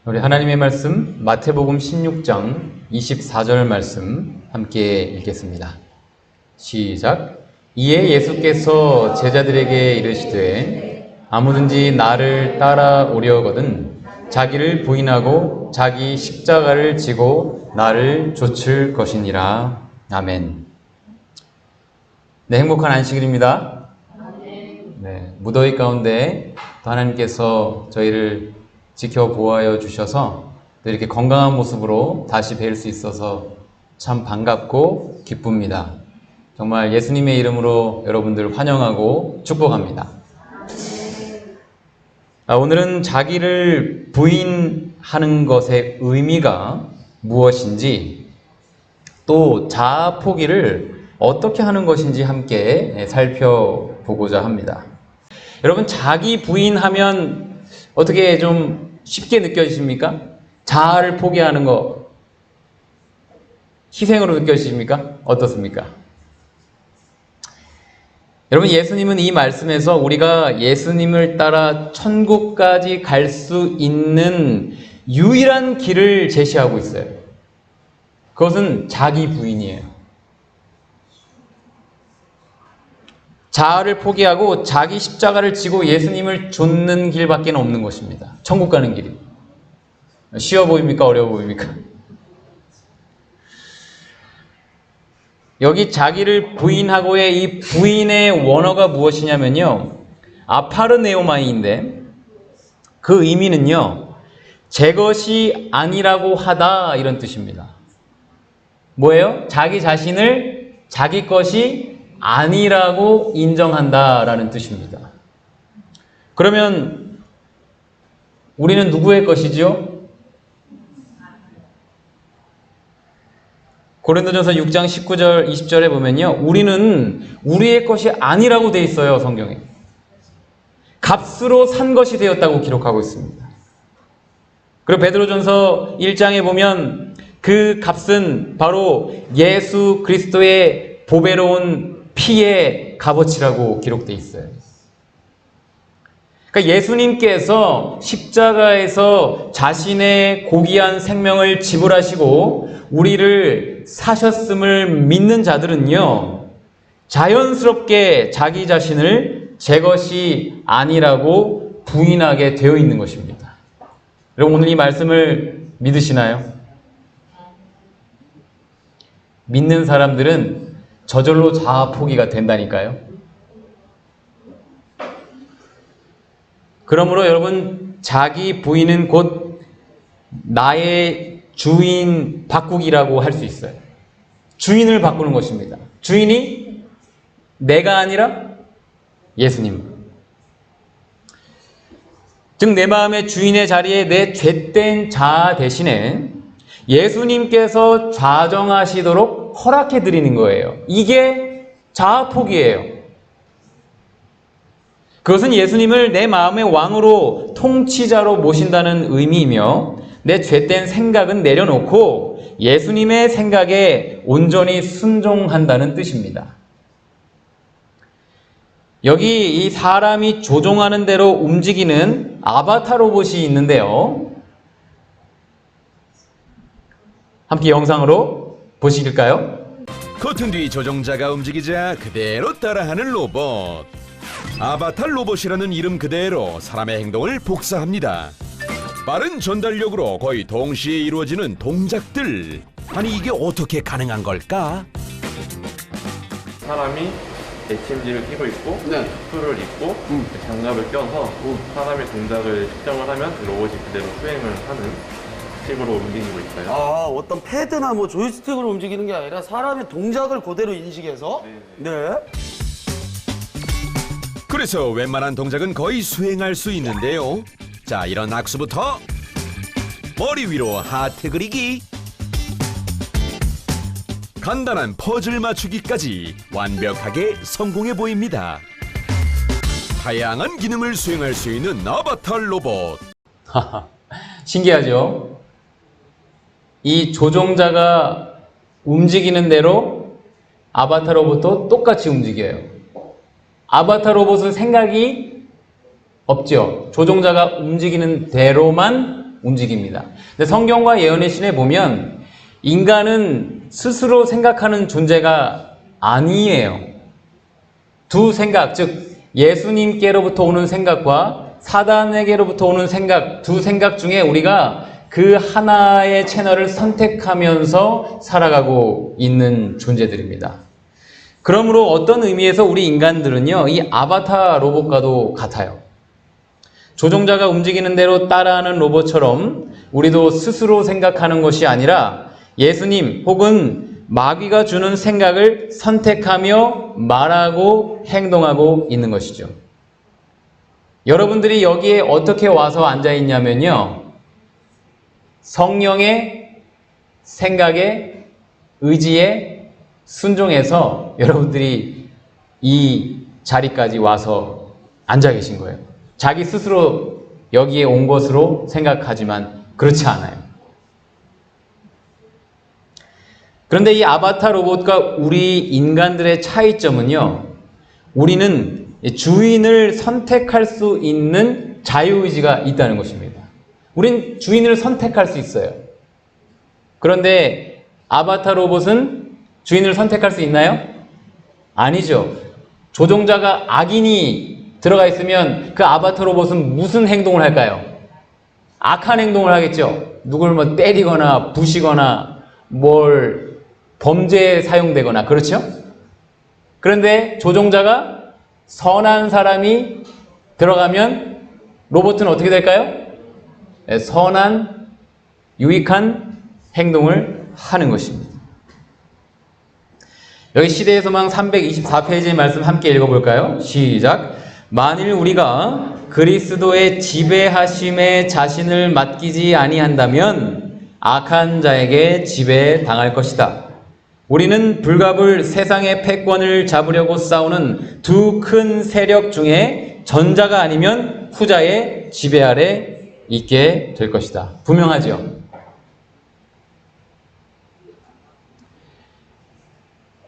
우리 하나님의 말씀 마태복음 16장 24절 말씀 함께 읽겠습니다. 시작. 이에 예수께서 제자들에게 이르시되 아무든지 나를 따라오려거든 자기를 부인하고 자기 십자가를 지고 나를 좇을 것이니라. 아멘. 네, 행복한 안식일입니다. 네, 무더위 가운데 또 하나님께서 저희를 지켜보아여 주셔서 또 이렇게 건강한 모습으로 다시 뵐 수 있어서 참 반갑고 기쁩니다. 정말 예수님의 이름으로 여러분들 환영하고 축복합니다. 오늘은 자기를 부인하는 것의 의미가 무엇인지 또 자아 포기를 어떻게 하는 것인지 함께 살펴보고자 합니다. 여러분, 자기 부인하면 어떻게 좀 쉽게 느껴지십니까? 자아를 포기하는 거 희생으로 느껴지십니까? 어떻습니까? 여러분, 예수님은 이 말씀에서 우리가 예수님을 따라 천국까지 갈 수 있는 유일한 길을 제시하고 있어요. 그것은 자기 부인이에요. 자아를 포기하고 자기 십자가를 지고 예수님을 좇는 길밖에 없는 것입니다. 천국 가는 길이. 쉬워 보입니까? 어려워 보입니까? 여기 자기를 부인하고의 이 부인의 원어가 무엇이냐면요, 아파르네오마이인데 그 의미는요, 제 것이 아니라고 하다, 이런 뜻입니다. 뭐예요? 자기 자신을 자기 것이 아니라고 인정한다라는 뜻입니다. 그러면 우리는 누구의 것이죠? 고린도전서 6장 19절 20절에 보면요, 우리는 우리의 것이 아니라고 돼 있어요. 성경에 값으로 산 것이 되었다고 기록하고 있습니다. 그리고 베드로전서 1장에 보면 그 값은 바로 예수 그리스도의 보배로운 피의 값어치라고 기록되어 있어요. 그러니까 예수님께서 십자가에서 자신의 고귀한 생명을 지불하시고 우리를 사셨음을 믿는 자들은요, 자연스럽게 자기 자신을 제 것이 아니라고 부인하게 되어 있는 것입니다. 여러분, 오늘 이 말씀을 믿으시나요? 믿는 사람들은 저절로 자아 포기가 된다니까요. 그러므로 여러분, 자기 부인은 곧 나의 주인 바꾸기라고 할 수 있어요. 주인을 바꾸는 것입니다. 주인이 내가 아니라 예수님. 즉, 내 마음의 주인의 자리에 내 죄된 자아 대신에 예수님께서 좌정하시도록 허락해 드리는 거예요. 이게 자아 포기예요. 그것은 예수님을 내 마음의 왕으로 통치자로 모신다는 의미이며 내 죄된 생각은 내려놓고 예수님의 생각에 온전히 순종한다는 뜻입니다. 여기 이 사람이 조종하는 대로 움직이는 아바타 로봇이 있는데요, 함께 영상으로 보실까요? 커튼 뒤 조종자가 움직이자 그대로 따라하는 로봇. 아바타 로봇이라는 이름 그대로 사람의 행동을 복사합니다. 빠른 전달력으로 거의 동시에 이루어지는 동작들. 아니, 이게 어떻게 가능한 걸까? 사람이 HMG를 끼고 있고 풀을 입고 장갑을 껴서 사람의 동작을 측정을 하면 로봇이 그대로 수행을 하는 식으로 움직이고 있어요. 아, 어떤 패드나 뭐 조이스틱으로 움직이는 게 아니라 사람의 동작을 그대로 인식해서? 네. 그래서 웬만한 동작은 거의 수행할 수 있는데요. 자, 이런 악수부터 머리 위로 하트 그리기, 간단한 퍼즐 맞추기까지 완벽하게 성공해 보입니다. 다양한 기능을 수행할 수 있는 아바타 로봇. 신기하죠? 이 조종자가 움직이는 대로 아바타 로봇도 똑같이 움직여요. 아바타 로봇은 생각이 없죠. 조종자가 움직이는 대로만 움직입니다. 근데 성경과 예언의 신에 보면 인간은 스스로 생각하는 존재가 아니에요. 두 생각, 즉 예수님께로부터 오는 생각과 사단에게로부터 오는 생각, 두 생각 중에 우리가 그 하나의 채널을 선택하면서 살아가고 있는 존재들입니다. 그러므로 어떤 의미에서 우리 인간들은요, 이 아바타 로봇과도 같아요. 조종자가 움직이는 대로 따라하는 로봇처럼 우리도 스스로 생각하는 것이 아니라 예수님 혹은 마귀가 주는 생각을 선택하며 말하고 행동하고 있는 것이죠. 여러분들이 여기에 어떻게 와서 앉아 있냐면요, 성령의 생각에, 의지에 순종해서 여러분들이 이 자리까지 와서 앉아 계신 거예요. 자기 스스로 여기에 온 것으로 생각하지만 그렇지 않아요. 그런데 이 아바타 로봇과 우리 인간들의 차이점은요, 우리는 주인을 선택할 수 있는 자유의지가 있다는 것입니다. 우린 주인을 선택할 수 있어요. 그런데 아바타 로봇은 주인을 선택할 수 있나요? 아니죠. 조종자가 악인이 들어가 있으면 그 아바타 로봇은 무슨 행동을 할까요? 악한 행동을 하겠죠. 누굴 뭐 때리거나 부시거나 뭘 범죄에 사용되거나, 그렇죠? 그런데 조종자가 선한 사람이 들어가면 로봇은 어떻게 될까요? 선한, 유익한 행동을 하는 것입니다. 여기 시대의 소망 324페이지의 말씀 함께 읽어볼까요? 시작. 만일 우리가 그리스도의 지배하심에 자신을 맡기지 아니한다면 악한 자에게 지배당할 것이다. 우리는 불갑을 세상의 패권을 잡으려고 싸우는 두 큰 세력 중에 전자가 아니면 후자의 지배 아래 있게 될 것이다. 분명하죠?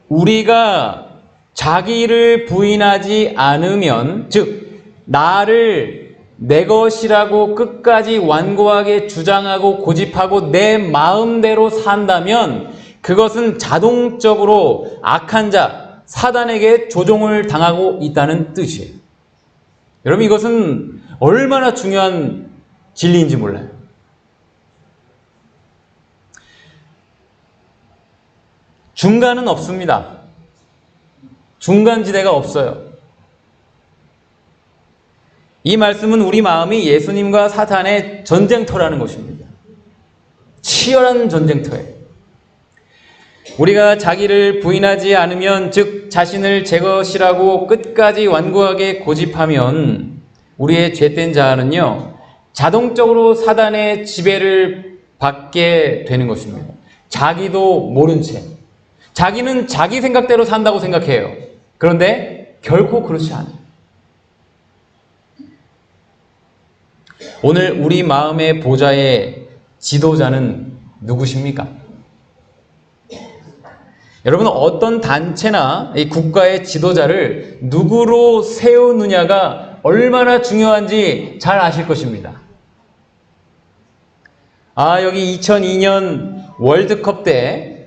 우리가 자기를 부인하지 않으면, 즉 나를 내 것이라고 끝까지 완고하게 주장하고 고집하고 내 마음대로 산다면 그것은 자동적으로 악한 자, 사단에게 조종을 당하고 있다는 뜻이에요. 여러분, 이것은 얼마나 중요한 진리인지 몰라요. 중간은 없습니다. 중간지대가 없어요. 이 말씀은 우리 마음이 예수님과 사탄의 전쟁터라는 것입니다. 치열한 전쟁터예요. 우리가 자기를 부인하지 않으면, 즉 자신을 제 것이라고 끝까지 완고하게 고집하면 우리의 죄된 자아는요, 자동적으로 사단의 지배를 받게 되는 것입니다. 자기도 모른 채. 자기는 자기 생각대로 산다고 생각해요. 그런데 결코 그렇지 않아요. 오늘 우리 마음의 보좌의 지도자는 누구십니까? 여러분, 어떤 단체나 이 국가의 지도자를 누구로 세우느냐가 얼마나 중요한지 잘 아실 것입니다. 여기 2002년 월드컵 때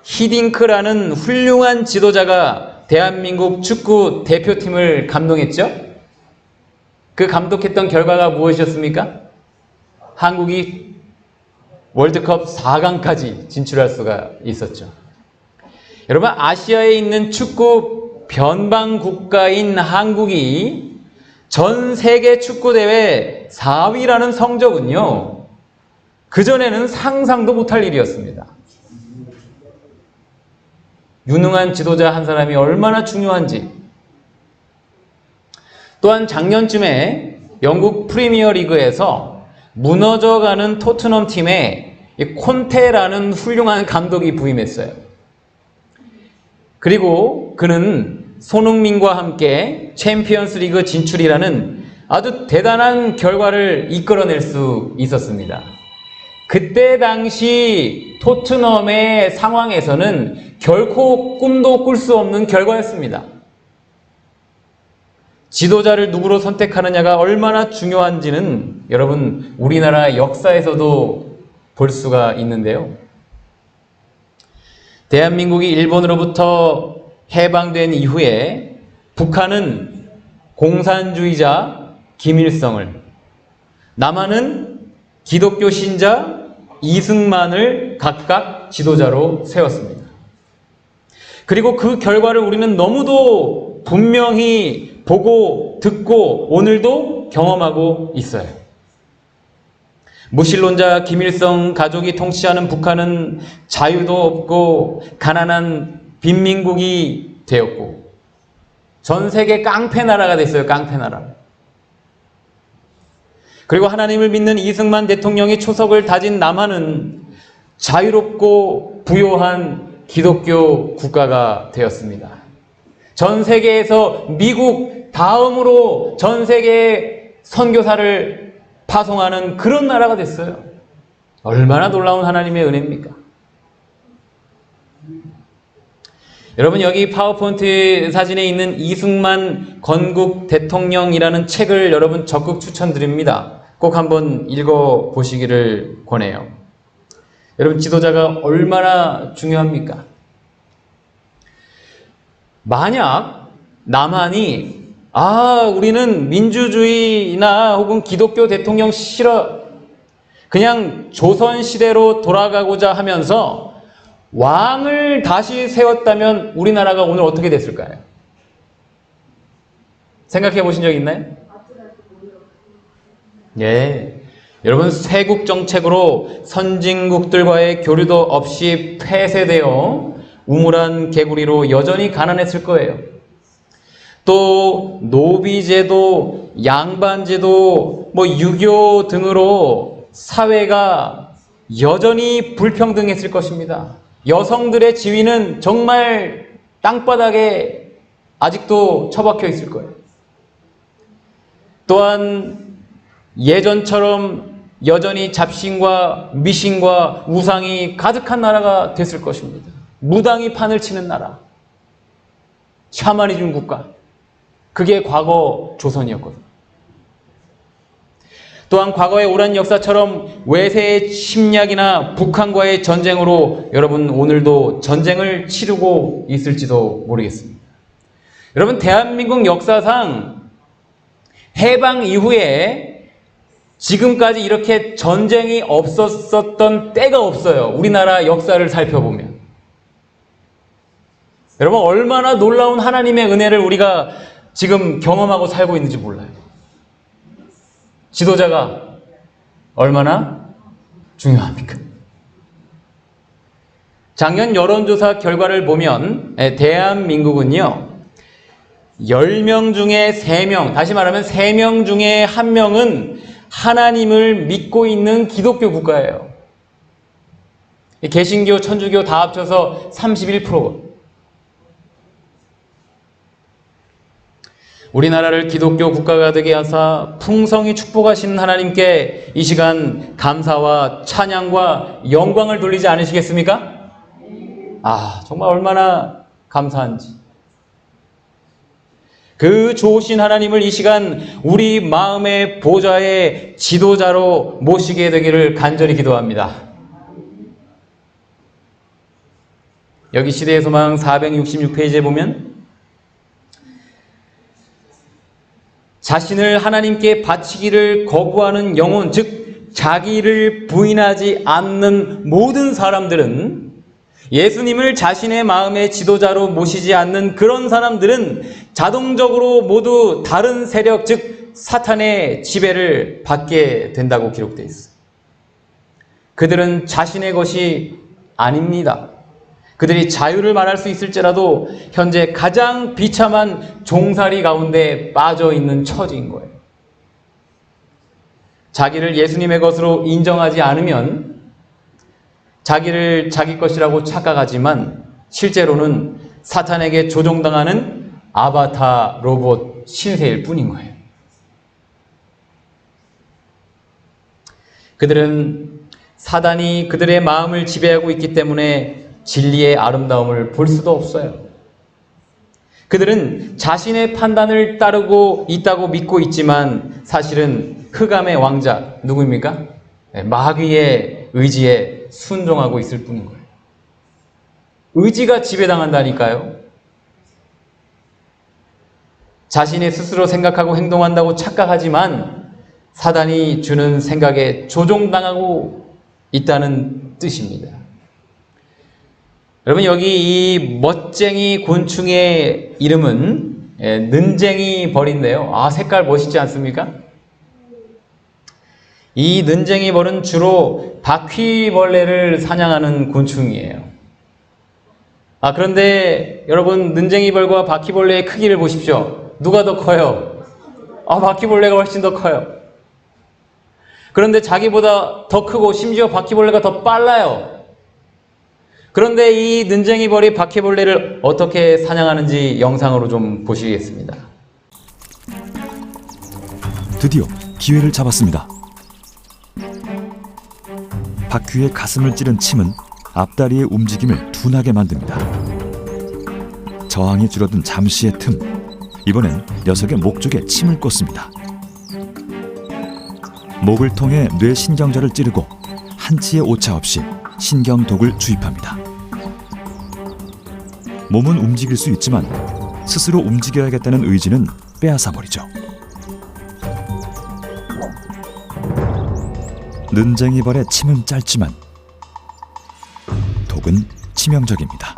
히딩크라는 훌륭한 지도자가 대한민국 축구 대표팀을 감독했죠? 그 감독했던 결과가 무엇이었습니까? 한국이 월드컵 4강까지 진출할 수가 있었죠. 여러분, 아시아에 있는 축구 변방 국가인 한국이 전 세계 축구대회 4위라는 성적은요, 그전에는 상상도 못할 일이었습니다. 유능한 지도자 한 사람이 얼마나 중요한지. 또한 작년쯤에 영국 프리미어 리그에서 무너져가는 토트넘 팀에 콘테라는 훌륭한 감독이 부임했어요. 그리고 그는 손흥민과 함께 챔피언스 리그 진출이라는 아주 대단한 결과를 이끌어낼 수 있었습니다. 그때 당시 토트넘의 상황에서는 결코 꿈도 꿀 수 없는 결과였습니다. 지도자를 누구로 선택하느냐가 얼마나 중요한지는 여러분 우리나라 역사에서도 볼 수가 있는데요. 대한민국이 일본으로부터 해방된 이후에 북한은 공산주의자 김일성을, 남한은 기독교 신자 이승만을 각각 지도자로 세웠습니다. 그리고 그 결과를 우리는 너무도 분명히 보고 듣고 오늘도 경험하고 있어요. 무신론자 김일성 가족이 통치하는 북한은 자유도 없고 가난한 빈민국이 되었고 전 세계 깡패 나라가 됐어요. 깡패 나라. 그리고 하나님을 믿는 이승만 대통령이 초석을 다진 남한은 자유롭고 부요한 기독교 국가가 되었습니다. 전 세계에서 미국 다음으로 전 세계에 선교사를 파송하는 그런 나라가 됐어요. 얼마나 놀라운 하나님의 은혜입니까? 여러분 여기 파워포인트 사진에 있는 이승만 건국 대통령이라는 책을 여러분 적극 추천드립니다. 꼭 한번 읽어보시기를 권해요. 여러분 지도자가 얼마나 중요합니까? 만약 남한이 우리는 민주주의나 혹은 기독교 대통령 싫어, 그냥 조선시대로 돌아가고자 하면서 왕을 다시 세웠다면 우리나라가 오늘 어떻게 됐을까요? 생각해 보신 적 있나요? 예. 여러분 세국 정책으로 선진국들과의 교류도 없이 폐쇄되어 우물한 개구리로 여전히 가난했을 거예요. 또 노비제도, 양반제도, 유교 등으로 사회가 여전히 불평등했을 것입니다. 여성들의 지위는 정말 땅바닥에 아직도 처박혀 있을 거예요. 또한 예전처럼 여전히 잡신과 미신과 우상이 가득한 나라가 됐을 것입니다. 무당이 판을 치는 나라, 샤머니즘 국가, 그게 과거 조선이었거든요. 또한 과거의 오랜 역사처럼 외세의 침략이나 북한과의 전쟁으로 여러분 오늘도 전쟁을 치르고 있을지도 모르겠습니다. 여러분 대한민국 역사상 해방 이후에 지금까지 이렇게 전쟁이 없었던 때가 없어요. 우리나라 역사를 살펴보면. 여러분 얼마나 놀라운 하나님의 은혜를 우리가 지금 경험하고 살고 있는지 몰라요. 지도자가 얼마나 중요합니까? 작년 여론조사 결과를 보면 대한민국은요 10명 중에 3명, 다시 말하면 3명 중에 1명은 하나님을 믿고 있는 기독교 국가예요. 개신교, 천주교 다 합쳐서 31%. 우리나라를 기독교 국가가 되게 하사 풍성히 축복하시는 하나님께 이 시간 감사와 찬양과 영광을 돌리지 않으시겠습니까? 정말 얼마나 감사한지. 그 좋으신 하나님을 이 시간 우리 마음의 보좌의 지도자로 모시게 되기를 간절히 기도합니다. 여기 시대의 소망 466페이지에 보면 자신을 하나님께 바치기를 거부하는 영혼, 즉 자기를 부인하지 않는 모든 사람들은, 예수님을 자신의 마음의 지도자로 모시지 않는 그런 사람들은 자동적으로 모두 다른 세력, 즉 사탄의 지배를 받게 된다고 기록되어 있어요. 그들은 자신의 것이 아닙니다. 그들이 자유를 말할 수 있을지라도 현재 가장 비참한 종살이 가운데 빠져 있는 처지인 거예요. 자기를 예수님의 것으로 인정하지 않으면 자기를 자기 것이라고 착각하지만 실제로는 사탄에게 조종당하는 아바타 로봇 신세일 뿐인 거예요. 그들은 사단이 그들의 마음을 지배하고 있기 때문에 진리의 아름다움을 볼 수도 없어요. 그들은 자신의 판단을 따르고 있다고 믿고 있지만 사실은 흑암의 왕자 누구입니까? 네, 마귀의 의지에 순종하고 있을 뿐인 거예요. 의지가 지배당한다니까요. 자신의 스스로 생각하고 행동한다고 착각하지만 사단이 주는 생각에 조종당하고 있다는 뜻입니다. 여러분, 여기 이 멋쟁이 곤충의 이름은 는쟁이 벌인데요. 아, 색깔 멋있지 않습니까? 이 는쟁이 벌은 주로 바퀴벌레를 사냥하는 곤충이에요. 아, 그런데 여러분, 는쟁이 벌과 바퀴벌레의 크기를 보십시오. 누가 더 커요? 아, 바퀴벌레가 훨씬 더 커요. 그런데 자기보다 더 크고 심지어 바퀴벌레가 더 빨라요. 그런데 이 는쟁이 벌이 바퀴벌레를 어떻게 사냥하는지 영상으로 좀 보시겠습니다. 드디어 기회를 잡았습니다. 바퀴의 가슴을 찌른 침은 앞다리의 움직임을 둔하게 만듭니다. 저항이 줄어든 잠시의 틈, 이번엔 녀석의 목 쪽에 침을 꽂습니다. 목을 통해 뇌신경절을 찌르고 한치의 오차 없이 신경독을 주입합니다. 몸은 움직일 수 있지만 스스로 움직여야겠다는 의지는 빼앗아버리죠. 는쟁이 벌의 침은 짧지만 독은 치명적입니다.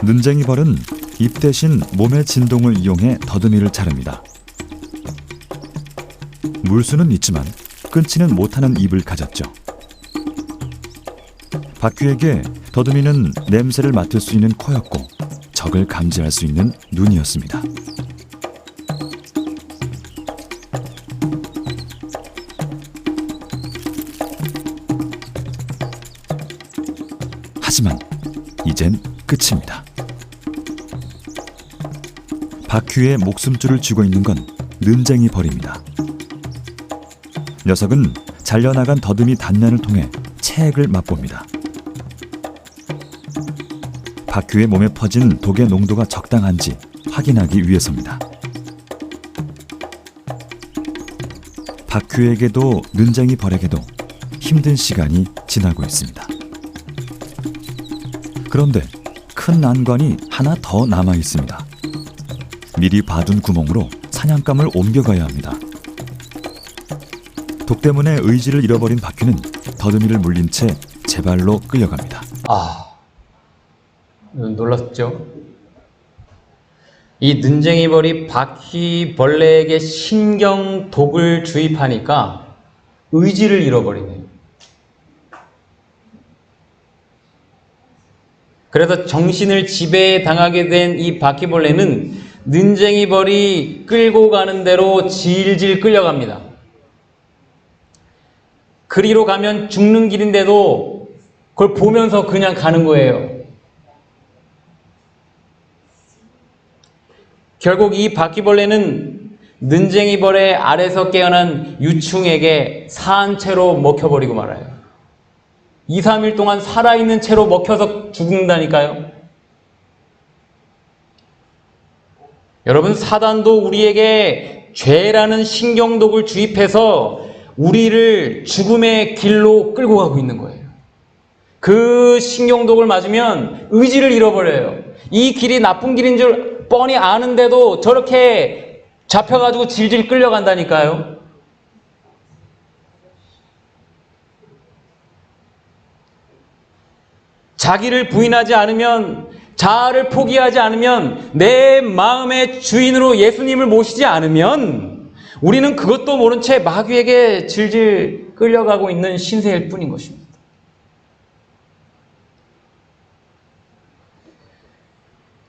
는쟁이 벌은 입 대신 몸의 진동을 이용해 더듬이를 자릅니다. 물수는 있지만 끊지는 못하는 입을 가졌죠. 바퀴에게 더듬이는 냄새를 맡을 수 있는 코였고 적을 감지할 수 있는 눈이었습니다. 하지만 이젠 끝입니다. 바퀴의 목숨줄을 쥐고 있는 건 는쟁이 벌입니다. 녀석은 잘려나간 더듬이 단면을 통해 체액을 맛봅니다. 바퀴의 몸에 퍼진 독의 농도가 적당한지 확인하기 위해서입니다. 바퀴에게도 는쟁이 벌에게도 힘든 시간이 지나고 있습니다. 그런데 큰 난관이 하나 더 남아 있습니다. 미리 봐둔 구멍으로 사냥감을 옮겨가야 합니다. 독 때문에 의지를 잃어버린 바퀴는 더듬이를 물린 채 제 발로 끌려갑니다. 아, 놀랐죠? 이 는쟁이 벌이 바퀴벌레에게 신경독을 주입하니까 의지를 잃어버리네요. 그래서 정신을 지배당하게 된 이 바퀴벌레는 는쟁이 벌이 끌고 가는 대로 질질 끌려갑니다. 그리로 가면 죽는 길인데도 그걸 보면서 그냥 가는 거예요. 결국 이 바퀴벌레는 는쟁이 벌의 알에서 깨어난 유충에게 산 채로 먹혀버리고 말아요. 2, 3일 동안 살아있는 채로 먹혀서 죽는다니까요. 여러분, 사단도 우리에게 죄라는 신경독을 주입해서 우리를 죽음의 길로 끌고 가고 있는 거예요. 그 신경독을 맞으면 의지를 잃어버려요. 이 길이 나쁜 길인 줄 뻔히 아는데도 저렇게 잡혀가지고 질질 끌려간다니까요. 자기를 부인하지 않으면, 자아를 포기하지 않으면, 내 마음의 주인으로 예수님을 모시지 않으면 우리는 그것도 모른 채 마귀에게 질질 끌려가고 있는 신세일 뿐인 것입니다.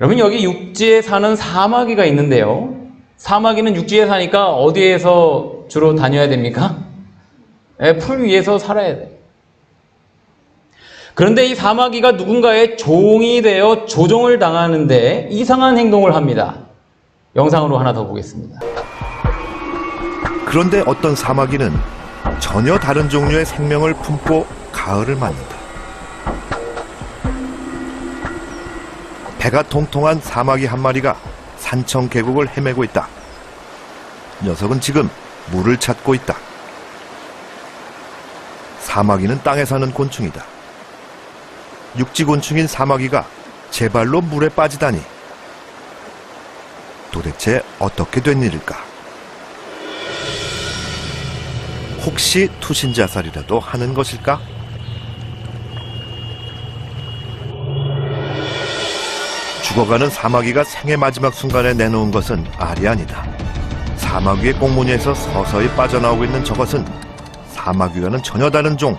여러분, 여기 육지에 사는 사마귀가 있는데요. 사마귀는 육지에 사니까 어디에서 주로 다녀야 됩니까? 풀 위에서 살아야 돼요. 그런데 이 사마귀가 누군가의 종이 되어 조종을 당하는데 이상한 행동을 합니다. 영상으로 하나 더 보겠습니다. 그런데 어떤 사마귀는 전혀 다른 종류의 생명을 품고 가을을 맞는다. 배가 통통한 사마귀 한 마리가 산청 계곡을 헤매고 있다. 녀석은 지금 물을 찾고 있다. 사마귀는 땅에 사는 곤충이다. 육지곤충인 사마귀가 제 발로 물에 빠지다니. 도대체 어떻게 된 일일까? 혹시 투신자살이라도 하는 것일까? 죽어가는 사마귀가 생의 마지막 순간에 내놓은 것은 알이 아니다. 사마귀의 꽁무니에서 서서히 빠져나오고 있는 저것은 사마귀와는 전혀 다른 종,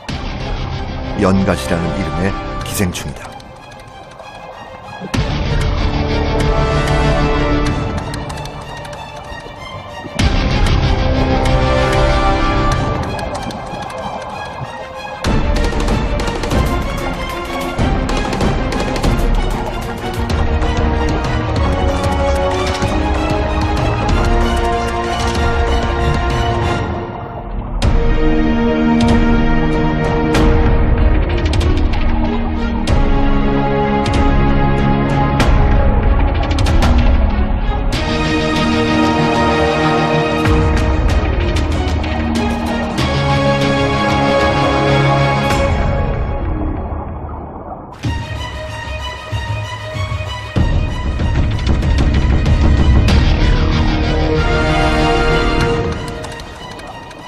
연갓이라는 이름의 기생충이다.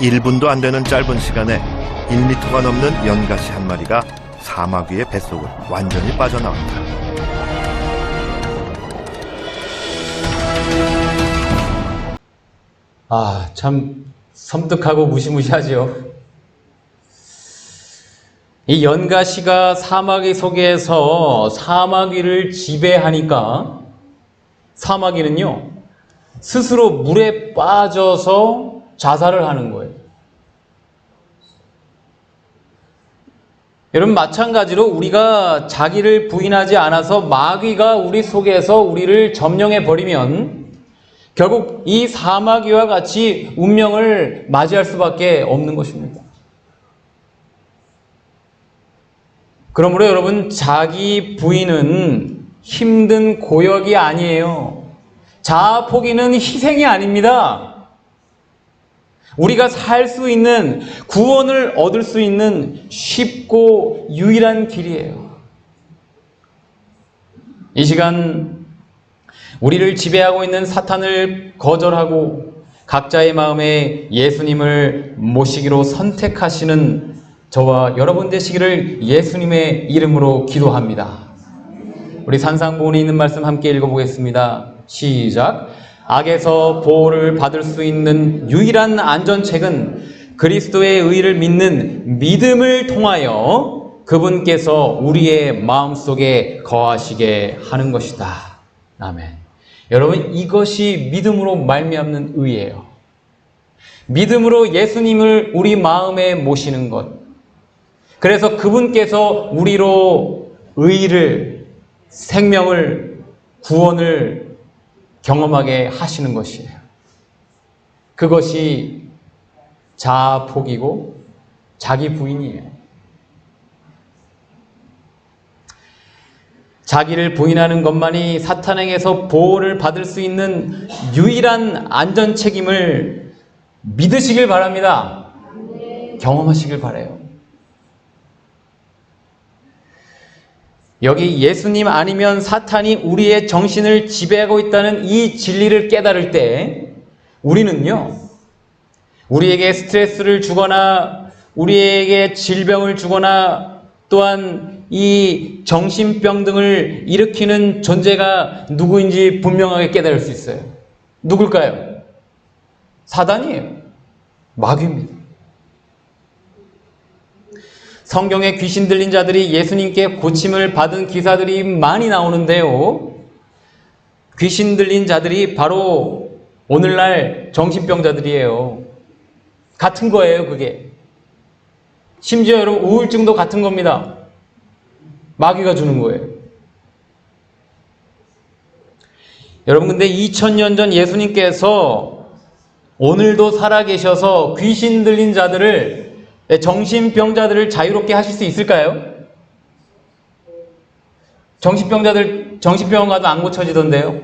일 1분도 안 되는 짧은 시간에 1m가 넘는 연가시 한 마리가 사마귀의 뱃속을 완전히 빠져나왔다. 아, 참 섬뜩하고 무시무시하지요. 이 연가시가 사마귀 속에서 사마귀를 지배하니까 사마귀는요, 스스로 물에 빠져서 자살을 하는 거예요. 여러분, 마찬가지로 우리가 자기를 부인하지 않아서 마귀가 우리 속에서 우리를 점령해 버리면 결국 이 사마귀와 같이 운명을 맞이할 수밖에 없는 것입니다. 그러므로 여러분, 자기 부인은 힘든 고역이 아니에요. 자아 포기는 희생이 아닙니다. 우리가 살 수 있는, 구원을 얻을 수 있는 쉽고 유일한 길이에요. 이 시간 우리를 지배하고 있는 사탄을 거절하고 각자의 마음에 예수님을 모시기로 선택하시는 저와 여러분 되시기를 예수님의 이름으로 기도합니다. 우리 산상보훈에 있는 말씀 함께 읽어보겠습니다. 시작. 악에서 보호를 받을 수 있는 유일한 안전책은 그리스도의 의를 믿는 믿음을 통하여 그분께서 우리의 마음속에 거하시게 하는 것이다. 아멘. 여러분, 이것이 믿음으로 말미암는 의예요. 믿음으로 예수님을 우리 마음에 모시는 것. 그래서 그분께서 우리로 의를, 생명을, 구원을 경험하게 하시는 것이에요. 그것이 자아 포기고 자기 부인이에요. 자기를 부인하는 것만이 사탄에게서 보호를 받을 수 있는 유일한 안전 책임을 믿으시길 바랍니다. 경험하시길 바라요. 여기 예수님 아니면 사탄이 우리의 정신을 지배하고 있다는 이 진리를 깨달을 때 우리는요, 우리에게 스트레스를 주거나 우리에게 질병을 주거나 또한 이 정신병 등을 일으키는 존재가 누구인지 분명하게 깨달을 수 있어요. 누굴까요? 사단이에요. 마귀입니다. 성경에 귀신 들린 자들이 예수님께 고침을 받은 기사들이 많이 나오는데요. 귀신 들린 자들이 바로 오늘날 정신병자들이에요. 같은 거예요, 그게. 심지어 여러분, 우울증도 같은 겁니다. 마귀가 주는 거예요. 여러분, 근데 2000년 전 예수님께서 오늘도 살아계셔서 귀신 들린 자들을, 정신병자들을 자유롭게 하실 수 있을까요? 정신병자들 정신병원 가도 안 고쳐지던데요.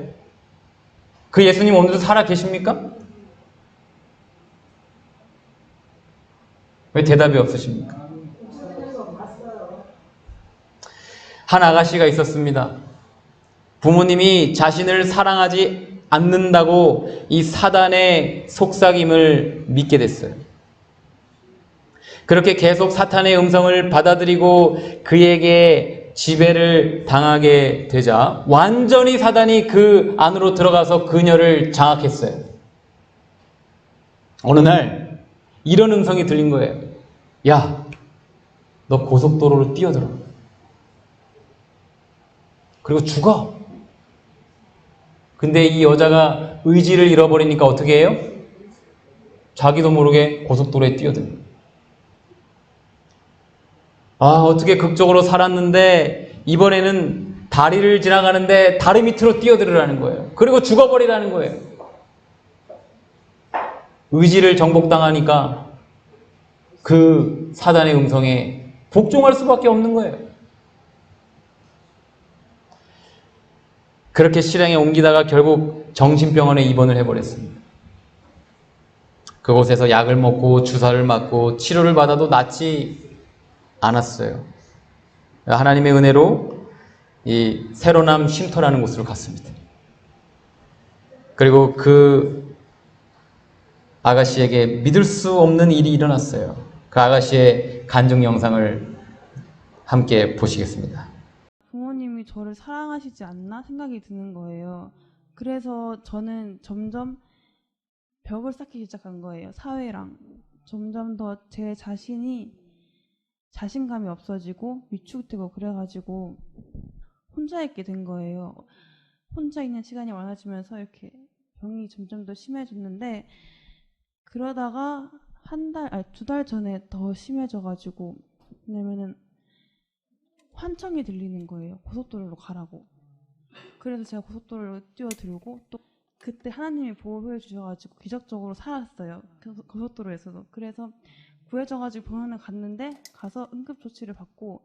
그 예수님 오늘도 살아 계십니까? 왜 대답이 없으십니까? 한 아가씨가 있었습니다. 부모님이 자신을 사랑하지 않는다고 이 사단의 속삭임을 믿게 됐어요. 그렇게 계속 사탄의 음성을 받아들이고 그에게 지배를 당하게 되자 완전히 사단이 그 안으로 들어가서 그녀를 장악했어요. 어느 날 이런 음성이 들린 거예요. 야, 너 고속도로로 뛰어들어. 그리고 죽어. 근데 이 여자가 의지를 잃어버리니까 어떻게 해요? 자기도 모르게 고속도로에 뛰어듭니다. 어떻게 극적으로 살았는데 이번에는 다리를 지나가는데 다리 밑으로 뛰어들으라는 거예요. 그리고 죽어버리라는 거예요. 의지를 정복당하니까 그 사단의 음성에 복종할 수밖에 없는 거예요. 그렇게 실행에 옮기다가 결국 정신병원에 입원을 해버렸습니다. 그곳에서 약을 먹고 주사를 맞고 치료를 받아도 낫지 않았어요. 하나님의 은혜로 이 새로남 쉼터라는 곳으로 갔습니다. 그리고 그 아가씨에게 믿을 수 없는 일이 일어났어요. 그 아가씨의 간증 영상을 함께 보시겠습니다. 부모님이 저를 사랑하시지 않나 생각이 드는 거예요. 그래서 저는 점점 벽을 쌓기 시작한 거예요. 사회랑. 점점 더 제 자신이 자신감이 없어지고 위축되고 그래가지고 혼자 있게 된 거예요. 혼자 있는 시간이 많아지면서 이렇게 병이 점점 더 심해졌는데 그러다가 두 달 전에 더 심해져가지고 왜냐면은 환청이 들리는 거예요. 고속도로로 가라고. 그래서 제가 고속도로로 뛰어들고 또 그때 하나님이 보호해 주셔가지고 기적적으로 살았어요. 고속도로에서도. 그래서 구해져가지고 병원에 갔는데 가서 응급조치를 받고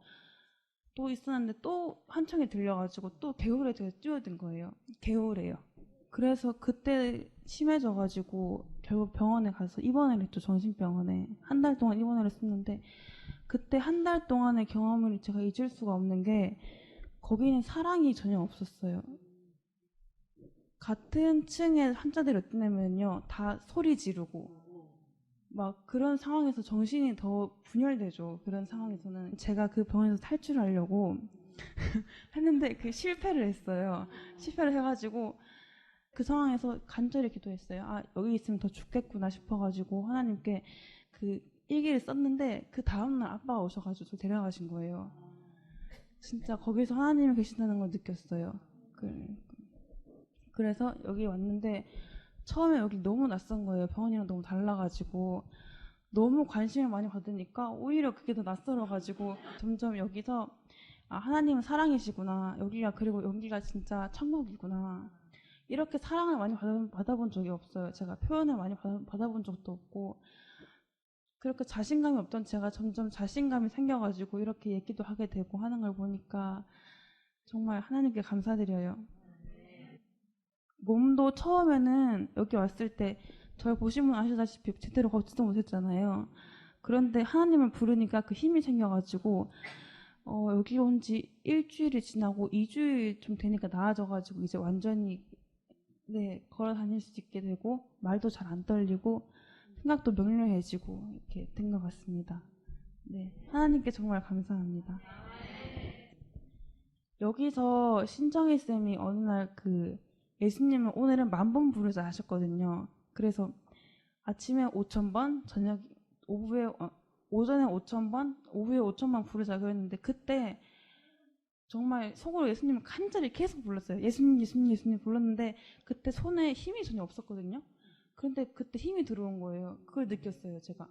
또 있었는데 또 환청이 들려가지고 또 개울에 뛰어든 거예요. 개울에요. 그래서 그때 심해져가지고 결국 병원에 가서 입원을 했죠. 정신병원에. 한 달 동안 입원을 했었는데 그때 한 달 동안의 경험을 제가 잊을 수가 없는 게 거기는 사랑이 전혀 없었어요. 같은 층의 환자들이 어떠냐면요. 다 소리 지르고 막 그런 상황에서 정신이 더 분열되죠. 그런 상황에서는. 제가 그 병원에서 탈출하려고 했는데 실패를 했어요. 실패를 해가지고 그 상황에서 간절히 기도했어요. 여기 있으면 더 죽겠구나 싶어가지고 하나님께 그 일기를 썼는데 그 다음날 아빠가 오셔가지고 저 데려가신 거예요. 진짜 거기서 하나님이 계신다는 걸 느꼈어요. 그래서 여기 왔는데 처음에 여기 너무 낯선 거예요. 병원이랑 너무 달라가지고 너무 관심을 많이 받으니까 오히려 그게 더 낯설어가지고 점점 여기서 하나님은 사랑이시구나. 그리고 여기가 진짜 천국이구나. 이렇게 사랑을 많이 받아본 적이 없어요. 제가 표현을 많이 받아본 적도 없고 그렇게 자신감이 없던 제가 점점 자신감이 생겨가지고 이렇게 얘기도 하게 되고 하는 걸 보니까 정말 하나님께 감사드려요. 몸도 처음에는 여기 왔을 때 저를 보시면 아시다시피 제대로 걷지도 못했잖아요. 그런데 하나님을 부르니까 그 힘이 생겨가지고 여기 온 지 일주일이 지나고 2주일 좀 되니까 나아져가지고 이제 완전히 걸어 다닐 수 있게 되고 말도 잘 안 떨리고 생각도 명료해지고 이렇게 된 것 같습니다. 하나님께 정말 감사합니다. 여기서 신정희 쌤이 어느 날 예수님은 오늘은 10,000번 부르자 하셨거든요. 그래서 아침에 5,000번, 오전에 5,000번, 오후에 5,000번 부르자 그랬는데 그때 정말 속으로 예수님을 간절히 계속 불렀어요. 예수님, 예수님, 예수님 불렀는데 그때 손에 힘이 전혀 없었거든요. 그런데 그때 힘이 들어온 거예요. 그걸 느꼈어요, 제가.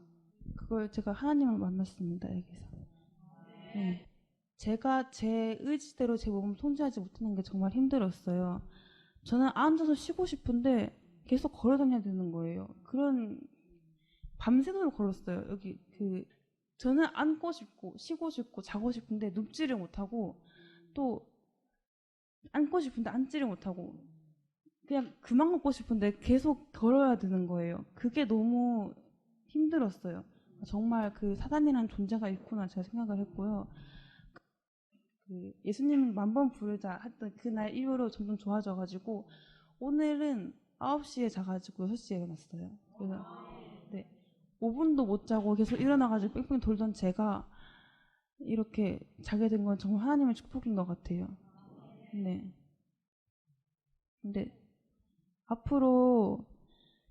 그걸 제가 하나님을 만났습니다, 여기서. 제가 제 의지대로 제 몸을 통제하지 못하는 게 정말 힘들었어요. 저는 앉아서 쉬고 싶은데 계속 걸어 다녀야 되는 거예요. 그런 밤새도록 걸었어요. 여기 저는 앉고 싶고 쉬고 싶고 자고 싶은데 눕지를 못하고 또 앉고 싶은데 앉지를 못하고 그냥 그만 걷고 싶은데 계속 걸어야 되는 거예요. 그게 너무 힘들었어요. 정말 그 사단이라는 존재가 있구나 제가 생각을 했고요. 그 예수님 만번 부르자 했던 그날 이후로 점점 좋아져가지고 오늘은 9시에 자가지고 6시에 일어났어요. 그래서 네, 5분도 못 자고 계속 일어나가지고 뺑뺑 돌던 제가 이렇게 자게 된 건 정말 하나님의 축복인 것 같아요. 네. 근데 앞으로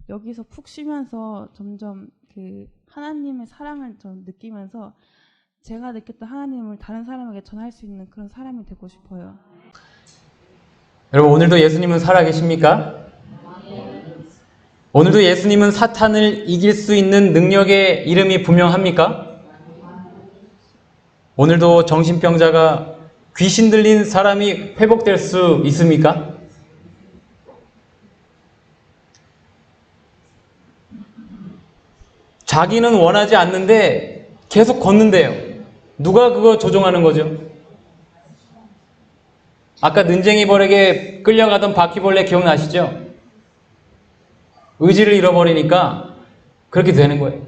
여기서 푹 쉬면서 점점 그 하나님의 사랑을 좀 느끼면서 제가 느꼈던 하나님을 다른 사람에게 전할 수 있는 그런 사람이 되고 싶어요. 여러분, 오늘도 예수님은 살아계십니까? 오늘도 예수님은 사탄을 이길 수 있는 능력의 이름이 분명합니까? 오늘도 정신병자가 귀신 들린 사람이 회복될 수 있습니까? 자기는 원하지 않는데 계속 걷는데요. 누가 그거 조종하는 거죠? 아까 는쟁이 벌에게 끌려가던 바퀴벌레 기억나시죠? 의지를 잃어버리니까 그렇게 되는 거예요.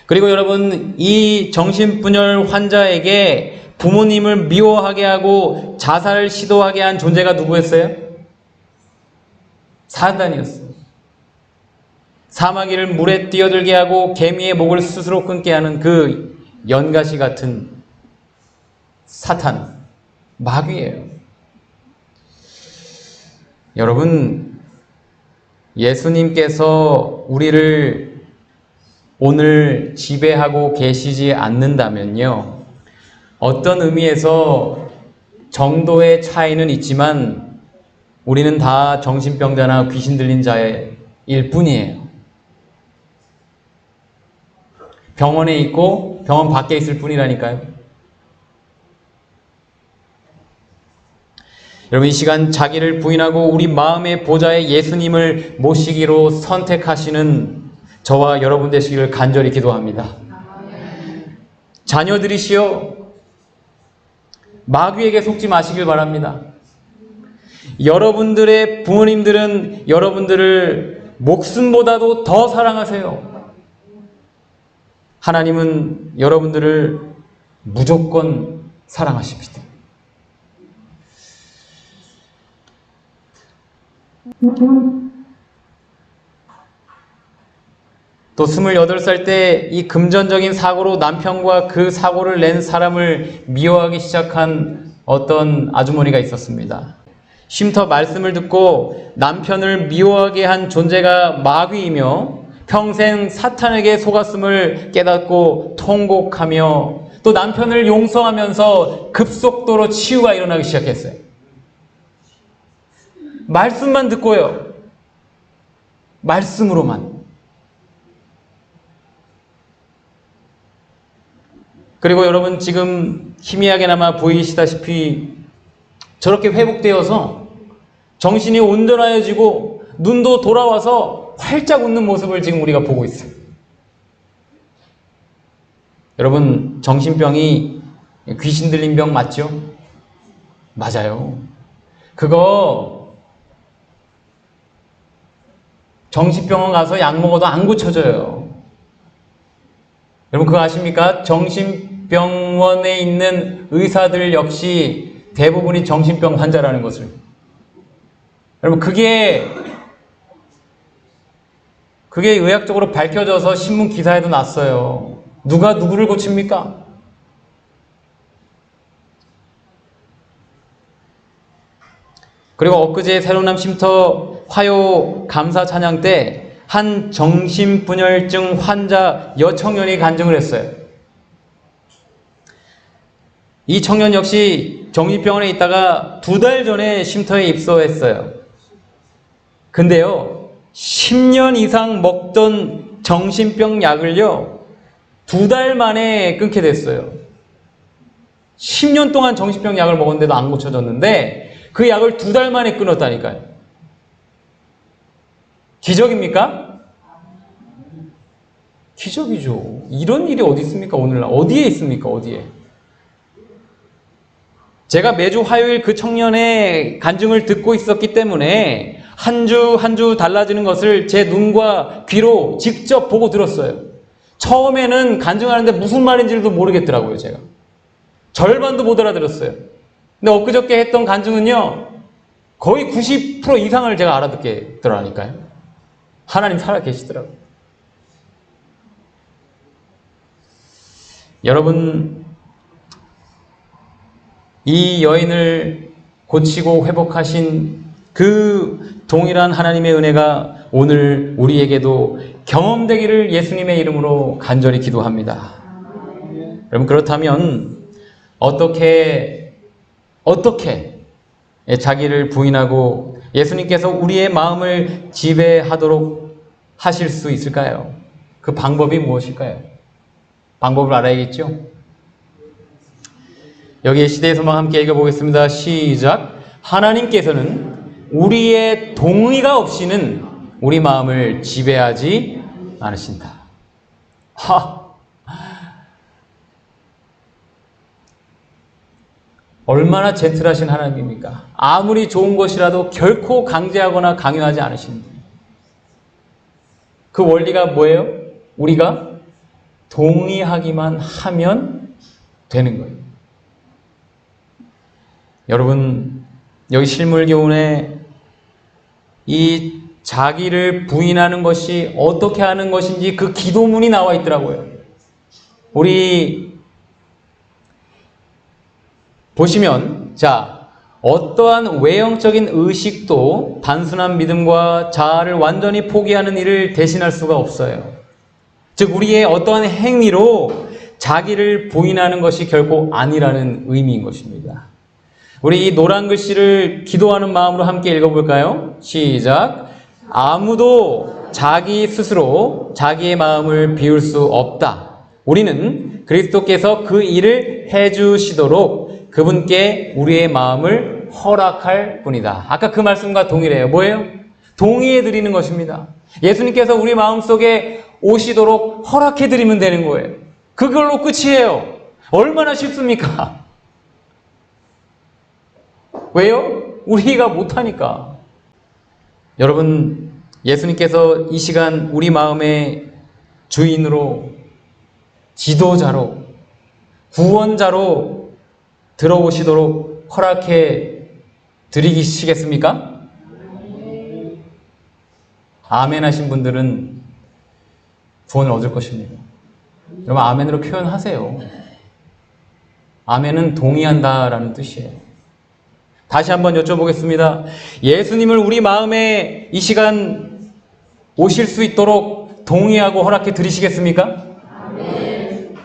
그리고 여러분, 이 정신분열 환자에게 부모님을 미워하게 하고 자살을 시도하게 한 존재가 누구였어요? 사단이었어요. 사마귀를 물에 뛰어들게 하고 개미의 목을 스스로 끊게 하는 그 연가시 같은 사탄, 마귀예요. 여러분, 예수님께서 우리를 오늘 지배하고 계시지 않는다면요, 어떤 의미에서 정도의 차이는 있지만 우리는 다 정신병자나 귀신 들린 자일 뿐이에요. 병원에 있고 병원 밖에 있을 뿐이라니까요. 여러분, 이 시간 자기를 부인하고 우리 마음의 보좌에 예수님을 모시기로 선택하시는 저와 여러분 되시기를 간절히 기도합니다. 자녀들이시여, 마귀에게 속지 마시길 바랍니다. 여러분들의 부모님들은 여러분들을 목숨보다도 더 사랑하세요. 하나님은 여러분들을 무조건 사랑하십니다. 또 28살 때 이 금전적인 사고로 남편과 그 사고를 낸 사람을 미워하기 시작한 어떤 아주머니가 있었습니다. 쉼터 말씀을 듣고 남편을 미워하게 한 존재가 마귀이며 평생 사탄에게 속았음을 깨닫고 통곡하며 또 남편을 용서하면서 급속도로 치유가 일어나기 시작했어요. 말씀만 듣고요. 말씀으로만. 그리고 여러분, 지금 희미하게나마 보이시다시피 저렇게 회복되어서 정신이 온전하여지고 눈도 돌아와서 활짝 웃는 모습을 지금 우리가 보고 있어요. 여러분, 정신병이 귀신 들린 병 맞죠? 맞아요. 그거 정신병원 가서 약 먹어도 안 고쳐져요. 여러분, 그거 아십니까? 정신병원에 있는 의사들 역시 대부분이 정신병 환자라는 것을. 여러분, 그게 의학적으로 밝혀져서 신문 기사에도 났어요. 누가 누구를 고칩니까? 그리고 엊그제 새로남 쉼터 화요 감사 찬양 때 한 정신분열증 환자 여청년이 간증을 했어요. 이 청년 역시 정신병원에 있다가 2달 전에 쉼터에 입소했어요. 근데요, 10년 이상 먹던 정신병 약을요, 2달 만에 끊게 됐어요. 10년 동안 정신병 약을 먹었는데도 안 고쳐졌는데 그 약을 2달 만에 끊었다니까요. 기적입니까? 기적이죠. 이런 일이 어디 있습니까? 오늘날 어디에 있습니까? 어디에? 제가 매주 화요일 그 청년의 간증을 듣고 있었기 때문에 한 주 한 주 달라지는 것을 제 눈과 귀로 직접 보고 들었어요. 처음에는 간증하는데 무슨 말인지도 모르겠더라고요, 제가. 절반도 못 알아들었어요. 근데 엊그저께 했던 간증은요, 거의 90% 이상을 제가 알아듣게 들어가니까요. 하나님 살아 계시더라고요. 여러분, 이 여인을 고치고 회복하신 그 동일한 하나님의 은혜가 오늘 우리에게도 경험되기를 예수님의 이름으로 간절히 기도합니다. 여러분, 그렇다면 어떻게 자기를 부인하고 예수님께서 우리의 마음을 지배하도록 하실 수 있을까요? 그 방법이 무엇일까요? 방법을 알아야겠죠? 여기 시대의 소망 함께 읽어보겠습니다. 시작. 하나님께서는 우리의 동의가 없이는 우리 마음을 지배하지 않으신다. 얼마나 젠틀하신 하나님입니까? 아무리 좋은 것이라도 결코 강제하거나 강요하지 않으십니다. 그 원리가 뭐예요? 우리가 동의하기만 하면 되는 거예요. 여러분, 여기 실물교훈에 이 자기를 부인하는 것이 어떻게 하는 것인지 그 기도문이 나와 있더라고요. 우리 보시면, 자, 어떠한 외형적인 의식도 단순한 믿음과 자아를 완전히 포기하는 일을 대신할 수가 없어요. 즉, 우리의 어떠한 행위로 자기를 부인하는 것이 결코 아니라는 의미인 것입니다. 우리 이 노란 글씨를 기도하는 마음으로 함께 읽어볼까요? 시작. 아무도 자기 스스로 자기의 마음을 비울 수 없다. 우리는 그리스도께서 그 일을 해주시도록 그분께 우리의 마음을 허락할 뿐이다. 아까 그 말씀과 동일해요. 뭐예요? 동의해 드리는 것입니다. 예수님께서 우리 마음속에 오시도록 허락해 드리면 되는 거예요. 그걸로 끝이에요. 얼마나 쉽습니까? 왜요? 우리가 못하니까. 여러분, 예수님께서 이 시간 우리 마음의 주인으로, 지도자로, 구원자로 들어오시도록 허락해 드리시겠습니까? 아멘 하신 분들은 구원을 얻을 것입니다. 여러분, 아멘으로 표현하세요. 아멘은 동의한다라는 뜻이에요. 다시 한번 여쭤보겠습니다. 예수님을 우리 마음에 이 시간 오실 수 있도록 동의하고 허락해 드리시겠습니까? 아멘.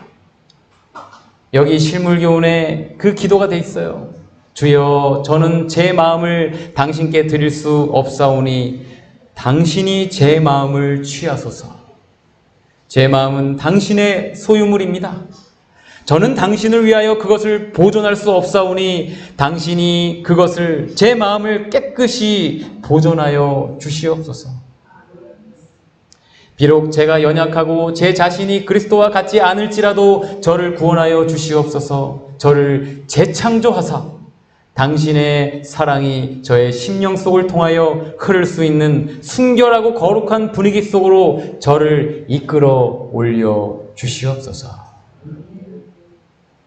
여기 실물교훈에 그 기도가 돼 있어요. 주여, 저는 제 마음을 당신께 드릴 수 없사오니 당신이 제 마음을 취하소서. 제 마음은 당신의 소유물입니다. 저는 당신을 위하여 그것을 보존할 수 없사오니 당신이 그것을, 제 마음을 깨끗이 보존하여 주시옵소서. 비록 제가 연약하고 제 자신이 그리스도와 같지 않을지라도 저를 구원하여 주시옵소서. 저를 재창조하사 당신의 사랑이 저의 심령 속을 통하여 흐를 수 있는 순결하고 거룩한 분위기 속으로 저를 이끌어 올려 주시옵소서.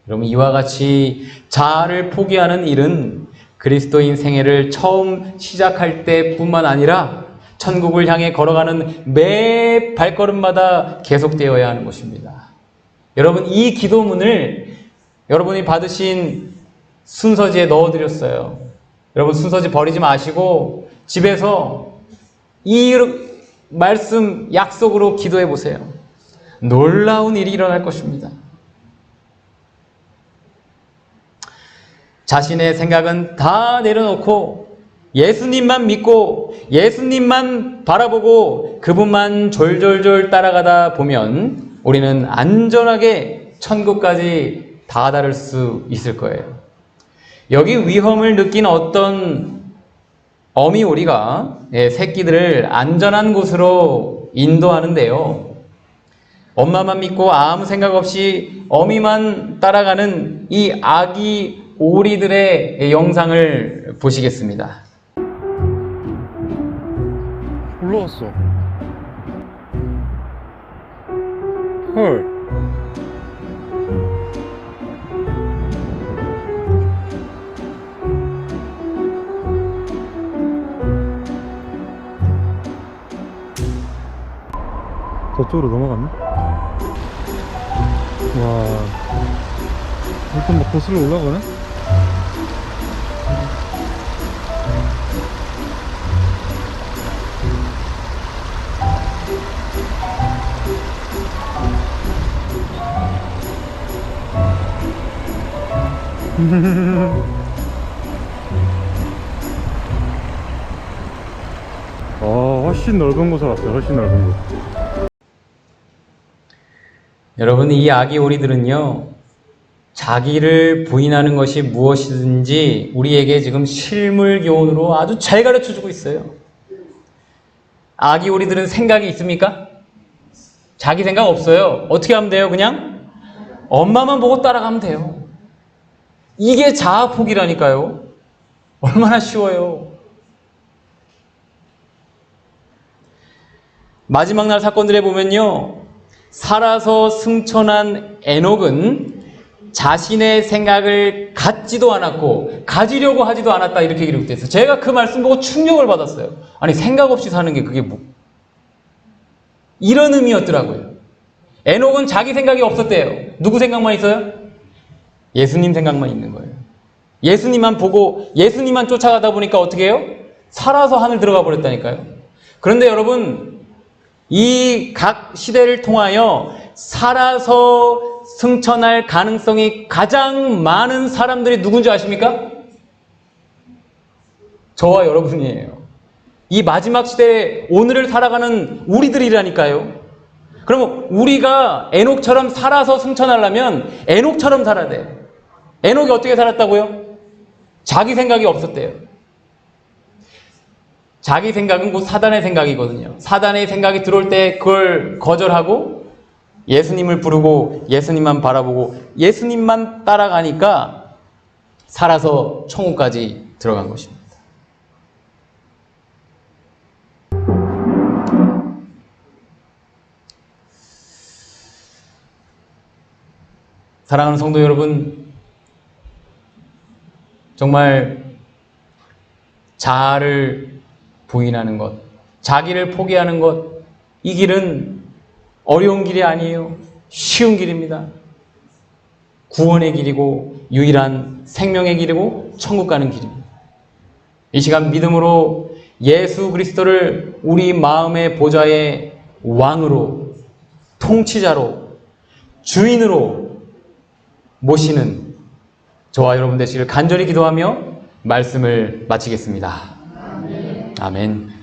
여러분, 이와 같이 자아를 포기하는 일은 그리스도인 생애를 처음 시작할 때뿐만 아니라 천국을 향해 걸어가는 매 발걸음마다 계속되어야 하는 것입니다. 여러분, 이 기도문을 여러분이 받으신 순서지에 넣어드렸어요. 여러분, 순서지 버리지 마시고 집에서 이 말씀 약속으로 기도해 보세요. 놀라운 일이 일어날 것입니다. 자신의 생각은 다 내려놓고 예수님만 믿고 예수님만 바라보고 그분만 졸졸졸 따라가다 보면 우리는 안전하게 천국까지 다다를 수 있을 거예요. 여기 위험을 느낀 어떤 어미오리가 새끼들을 안전한 곳으로 인도하는데요. 엄마만 믿고 아무 생각 없이 어미만 따라가는 이 아기 오리들의 영상을 보시겠습니다. 올라왔어. 헐. 저쪽으로 넘어갔네? 와. 일단 막 거슬러 올라가네? 훨씬 넓은 곳에 왔어요. 훨씬 넓은 곳. 여러분, 이 아기 오리들은요, 자기를 부인하는 것이 무엇이든지 우리에게 지금 실물 교훈으로 아주 잘 가르쳐 주고 있어요. 아기 오리들은 생각이 있습니까? 자기 생각 없어요. 어떻게 하면 돼요? 그냥 엄마만 보고 따라가면 돼요. 이게 자아폭이라니까요. 얼마나 쉬워요. 마지막 날 사건들에 보면요, 살아서 승천한 에녹은 자신의 생각을 갖지도 않았고 가지려고 하지도 않았다, 이렇게 기록되어 있어요. 제가 그 말씀 보고 충격을 받았어요. 아니, 생각 없이 사는 게 그게 뭐, 이런 의미였더라고요. 에녹은 자기 생각이 없었대요. 누구 생각만 있어요? 예수님 생각만 있는 거예요. 예수님만 보고 예수님만 쫓아가다 보니까 어떻게 해요? 살아서 하늘 들어가 버렸다니까요. 그런데 여러분, 이 각 시대를 통하여 살아서 승천할 가능성이 가장 많은 사람들이 누군지 아십니까? 저와 여러분이에요. 이 마지막 시대에 오늘을 살아가는 우리들이라니까요. 그럼 우리가 에녹처럼 살아서 승천하려면 에녹처럼 살아야 돼요. 에녹이 어떻게 살았다고요? 자기 생각이 없었대요. 자기 생각은 곧 사단의 생각이거든요. 사단의 생각이 들어올 때 그걸 거절하고 예수님을 부르고 예수님만 바라보고 예수님만 따라가니까 살아서 천국까지 들어간 것입니다. 사랑하는 성도 여러분, 정말 자아를 부인하는 것, 자기를 포기하는 것, 이 길은 어려운 길이 아니에요. 쉬운 길입니다. 구원의 길이고 유일한 생명의 길이고 천국 가는 길입니다. 이 시간 믿음으로 예수 그리스도를 우리 마음의 보좌의 왕으로, 통치자로, 주인으로 모시는 저와 여러분 되시길 간절히 기도하며 말씀을 마치겠습니다. 아멘.